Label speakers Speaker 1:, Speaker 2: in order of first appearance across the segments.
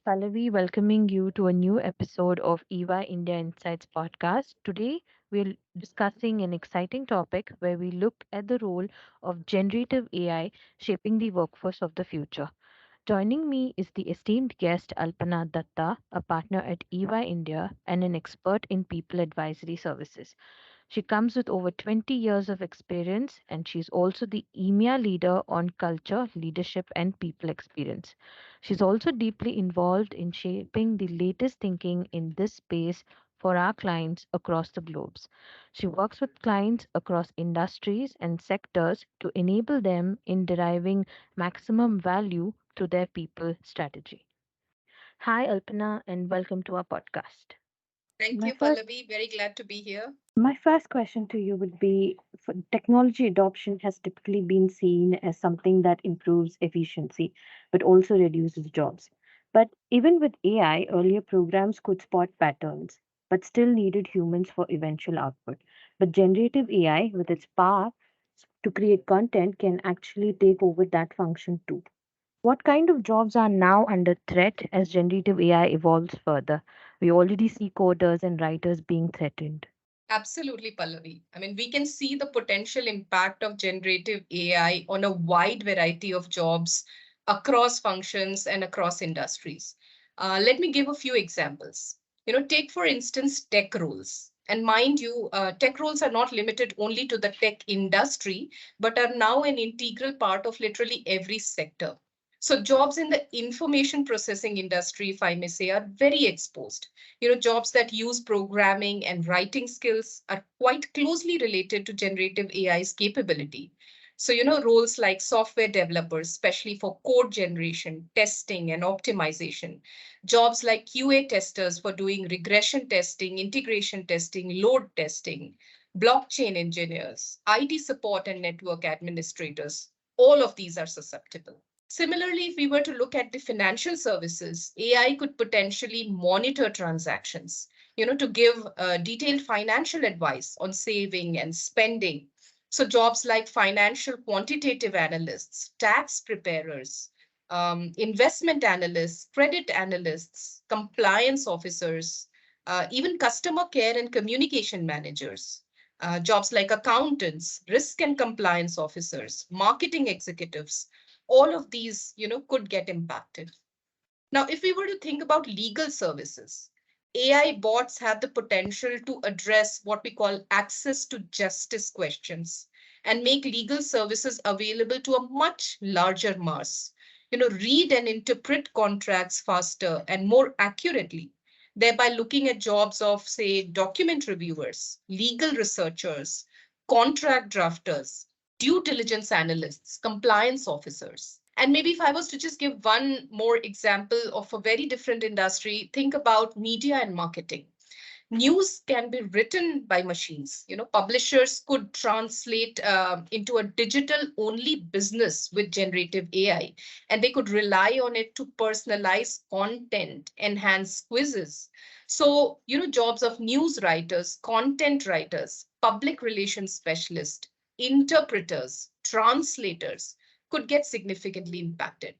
Speaker 1: Pallavi, welcoming you to a new episode of EVA India Insights podcast. Today, we're discussing an exciting topic where we look at the role of generative AI shaping the workforce of the future. Joining me is the esteemed guest Alpana Datta, a partner at EVA India and an expert in people advisory services. She comes with over 20 years of experience and she's also the EMEA leader on culture, leadership, and people experience. She's also deeply involved in shaping the latest thinking in this space for our clients across the globes. She works with clients across industries and sectors to enable them in deriving maximum value through their people strategy. Hi, Alpana, and welcome to our podcast.
Speaker 2: Thank
Speaker 3: My
Speaker 2: you,
Speaker 3: first
Speaker 2: Pallavi. Very glad to be here.
Speaker 3: my first question to you would be technology adoption has typically been seen as something that improves efficiency but also reduces jobs. But even with AI, earlier programs could spot patterns but still needed humans for eventual output. But generative AI, with its power to create content, can actually take over that function too. What kind of jobs are now under threat as generative AI evolves further? We already see coders and writers being threatened.
Speaker 2: Absolutely, Pallavi. I mean, we can see the potential impact of generative AI on a wide variety of jobs across functions and across industries. Let me give a few examples. Take for instance tech roles. And mind you, tech roles are not limited only to the tech industry, but are now an integral part of literally every sector. So jobs in the information processing industry, if I may say, are very exposed. Jobs that use programming and writing skills are quite closely related to generative AI's capability. So, roles like software developers, especially for code generation, testing, and optimization. Jobs like QA testers for doing regression testing, integration testing, load testing, blockchain engineers, IT support, and network administrators. All of these are susceptible. Similarly, if we were to look at the financial services, AI could potentially monitor transactions, to give detailed financial advice on saving and spending. So jobs like financial quantitative analysts, tax preparers, investment analysts, credit analysts, compliance officers, even customer care and communication managers. Jobs like accountants, risk and compliance officers, marketing executives, all of these could get impacted. Now if we were to think about legal services, AI bots have the potential to address what we call access to justice questions and make legal services available to a much larger mass. Read and interpret contracts faster and more accurately, thereby looking at jobs of, say, document reviewers, legal researchers, contract drafters, due diligence analysts, compliance officers. And maybe if I was to just give one more example of a very different industry, think about media and marketing. News can be written by machines. Publishers could translate into a digital only business with generative AI, and they could rely on it to personalize content, enhance quizzes. So, jobs of news writers, content writers, public relations specialists, interpreters, translators could get significantly impacted.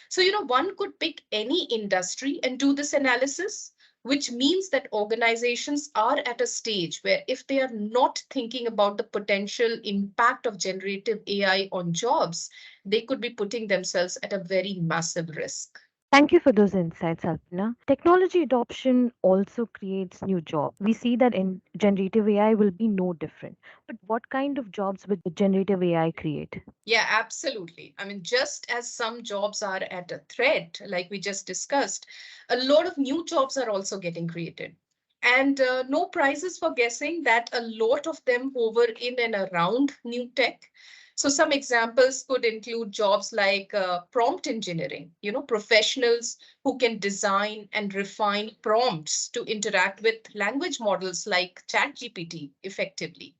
Speaker 2: So, one could pick any industry and do this analysis, which means that organizations are at a stage where if they are not thinking about the potential impact of generative AI on jobs, they could be putting themselves at a very massive risk.
Speaker 1: Thank you for those insights, Alpana. Technology adoption also creates new jobs. We see that in generative AI will be no different. But what kind of jobs will generative AI create?
Speaker 2: Yeah, absolutely. I mean, just as some jobs are at a threat, like we just discussed, a lot of new jobs are also getting created. And no prizes for guessing that a lot of them hover in and around new tech. So some examples could include jobs like prompt engineering, professionals who can design and refine prompts to interact with language models like ChatGPT effectively.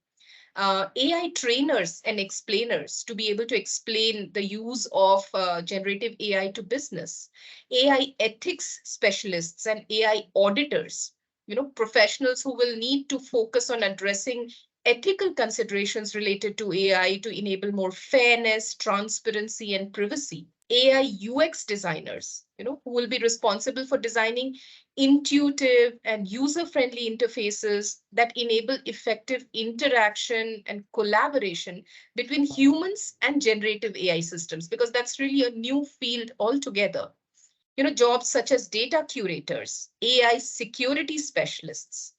Speaker 2: AI trainers and explainers to be able to explain the use of generative AI to business, AI ethics specialists and AI auditors, professionals who will need to focus on addressing ethical considerations related to AI to enable more fairness, transparency, and privacy. AI UX designers, who will be responsible for designing intuitive and user-friendly interfaces that enable effective interaction and collaboration between humans and generative AI systems, because that's really a new field altogether. Jobs such as data curators, AI security specialists,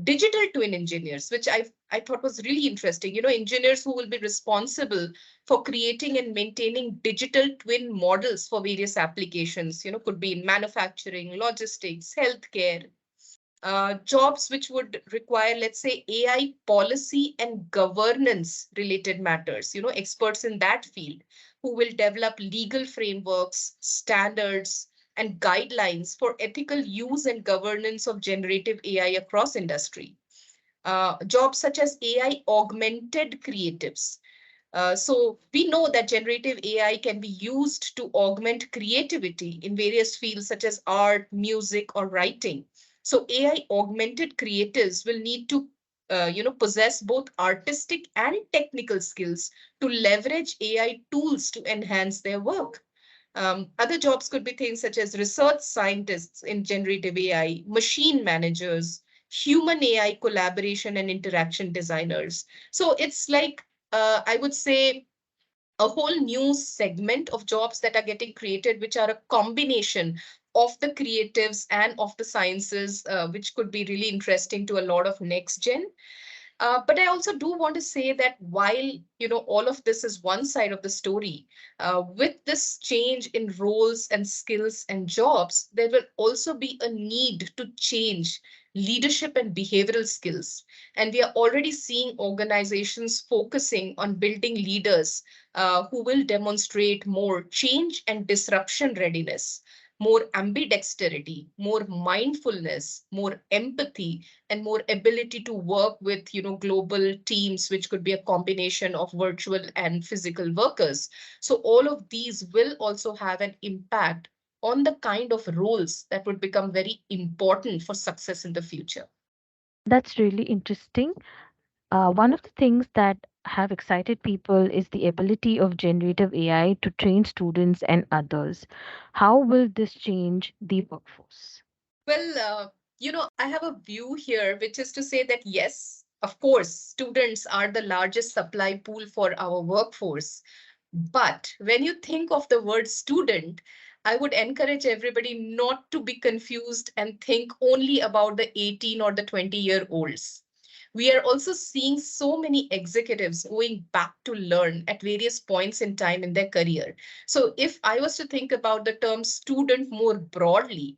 Speaker 2: digital twin engineers, which I thought was really interesting. Engineers who will be responsible for creating and maintaining digital twin models for various applications, could be in manufacturing, logistics, healthcare, jobs which would require, let's say, AI policy and governance related matters, experts in that field who will develop legal frameworks, standards, and guidelines for ethical use and governance of generative AI across industry. Jobs such as AI augmented creatives, so we know that generative AI can be used to augment creativity in various fields such as art, music, or writing. So AI augmented creators will need to possess both artistic and technical skills to leverage AI tools to enhance their work. Other jobs could be things such as research scientists in generative AI, machine managers, human AI collaboration and interaction designers. So it's like, I would say, a whole new segment of jobs that are getting created, which are a combination of the creatives and of the sciences, which could be really interesting to a lot of next gen. But I also do want to say that while all of this is one side of the story, with this change in roles and skills and jobs, there will also be a need to change leadership and behavioral skills. And we are already seeing organizations focusing on building leaders who will demonstrate more change and disruption readiness, more ambidexterity, more mindfulness, more empathy, and more ability to work with global teams, which could be a combination of virtual and physical workers. So all of these will also have an impact on the kind of roles that would become very important for success in the future.
Speaker 1: That's really interesting. One of the things that have excited people is the ability of generative AI to train students and others. How will this change the workforce?
Speaker 2: Well, I have a view here, which is to say that yes, of course, students are the largest supply pool for our workforce. But when you think of the word student, I would encourage everybody not to be confused and think only about the 18 or the 20-year-olds. We are also seeing so many executives going back to learn at various points in time in their career. So if I was to think about the term student more broadly,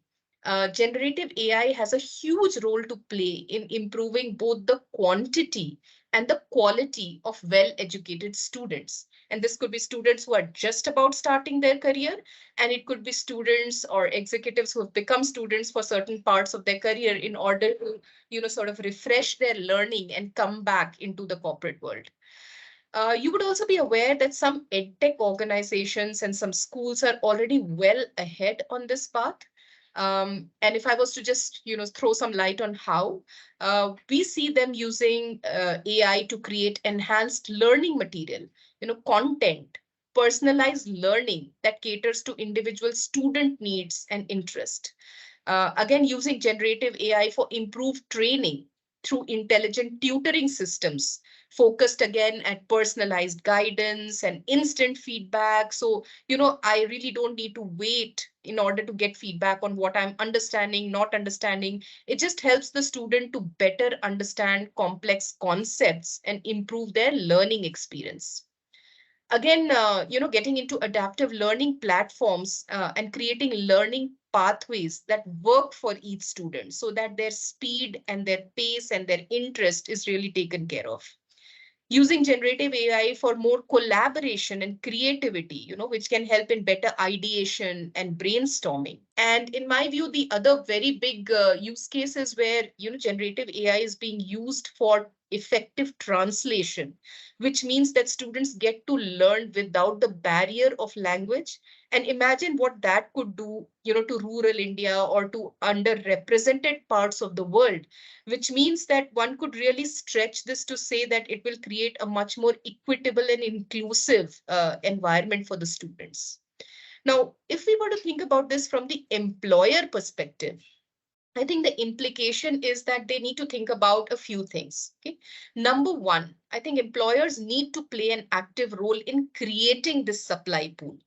Speaker 2: generative AI has a huge role to play in improving both the quantity and the quality of well-educated students. And this could be students who are just about starting their career, and it could be students or executives who have become students for certain parts of their career in order to, sort of refresh their learning and come back into the corporate world. You would also be aware that some edtech organizations and some schools are already well ahead on this path. And if I was to just, throw some light on how, we see them using AI to create enhanced learning material, content, personalized learning that caters to individual student needs and interest. Again, using generative AI for improved training through intelligent tutoring systems, focused again at personalized guidance and instant feedback. So, I really don't need to wait in order to get feedback on what I'm understanding, not understanding. It just helps the student to better understand complex concepts and improve their learning experience. Again, getting into adaptive learning platforms and creating learning pathways that work for each student so that their speed and their pace and their interest is really taken care of. Using generative AI for more collaboration and creativity, which can help in better ideation and brainstorming. And in my view, the other very big use case is where, generative AI is being used for effective translation, which means that students get to learn without the barrier of language. And imagine what that could do, to rural India or to underrepresented parts of the world, which means that one could really stretch this to say that it will create a much more equitable and inclusive environment for the students. Now, if we were to think about this from the employer perspective, I think the implication is that they need to think about a few things. Okay. Number one, I think employers need to play an active role in creating this supply pool,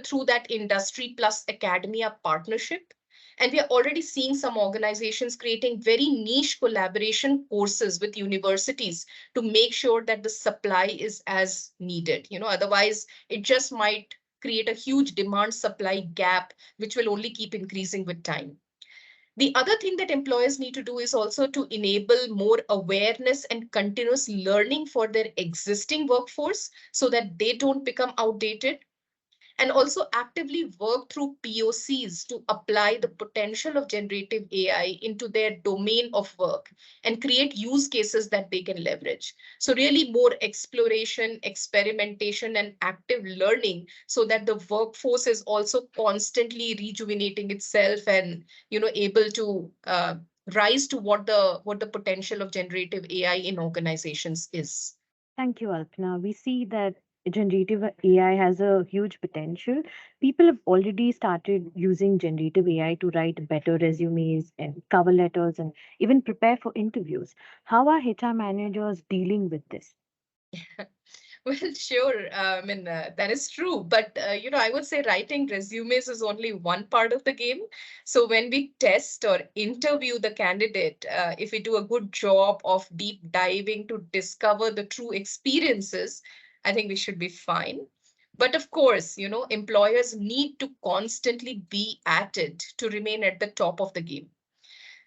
Speaker 2: through that industry plus academia partnership. And we are already seeing some organizations creating very niche collaboration courses with universities to make sure that the supply is as needed. Otherwise, it just might create a huge demand supply gap, which will only keep increasing with time. The other thing that employers need to do is also to enable more awareness and continuous learning for their existing workforce so that they don't become outdated, and also actively work through POCs to apply the potential of generative AI into their domain of work and create use cases that they can leverage. So really more exploration, experimentation, and active learning so that the workforce is also constantly rejuvenating itself and able to rise to what the potential of generative AI in organizations is.
Speaker 3: Thank you, Alpna. We see that generative AI has a huge potential. People have already started using generative AI to write better resumes and cover letters and even prepare for interviews. How are HR managers dealing with this?
Speaker 2: Well, sure. That is true. But, I would say writing resumes is only one part of the game. So when we test or interview the candidate, if we do a good job of deep diving to discover the true experiences, I think we should be fine. But of course, employers need to constantly be at it to remain at the top of the game.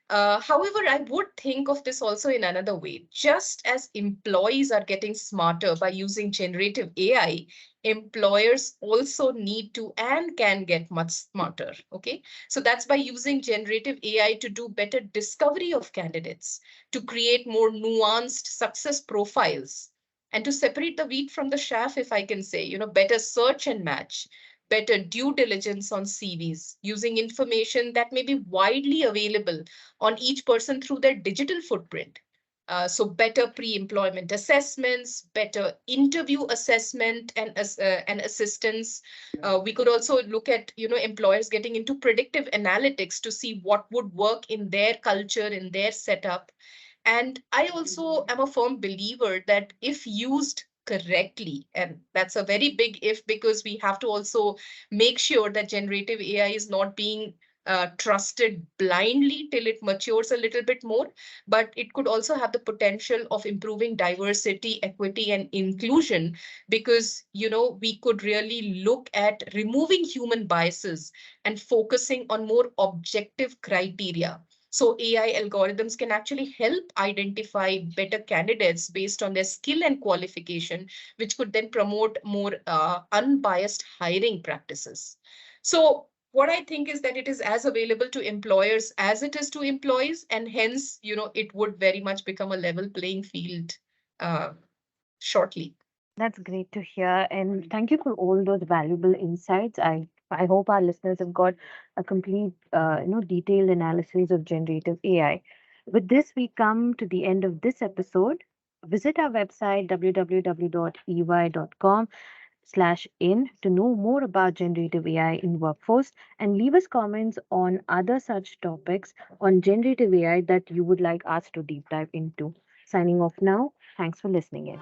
Speaker 2: However, I would think of this also in another way. Just as employees are getting smarter by using generative AI, employers also need to and can get much smarter. Okay. So that's by using generative AI to do better discovery of candidates, to create more nuanced success profiles, and to separate the wheat from the chaff, if I can say, better search and match, better due diligence on CVs, using information that may be widely available on each person through their digital footprint. So better pre-employment assessments, better interview assessment and assistance. We could also look at employers getting into predictive analytics to see what would work in their culture, in their setup. And I also am a firm believer that if used correctly, and that's a very big if, because we have to also make sure that generative AI is not being trusted blindly till it matures a little bit more, but it could also have the potential of improving diversity, equity, and inclusion, because we could really look at removing human biases and focusing on more objective criteria. So AI algorithms can actually help identify better candidates based on their skill and qualification, which could then promote more unbiased hiring practices. So what I think is that it is as available to employers as it is to employees, and hence, it would very much become a level playing field uh, shortly.
Speaker 3: That's great to hear, and thank you for all those valuable insights. I hope our listeners have got a complete, detailed analysis of generative AI. With this, we come to the end of this episode. Visit our website www.ey.com/in to know more about generative AI in workforce and leave us comments on other such topics on generative AI that you would like us to deep dive into. Signing off now. Thanks for listening in.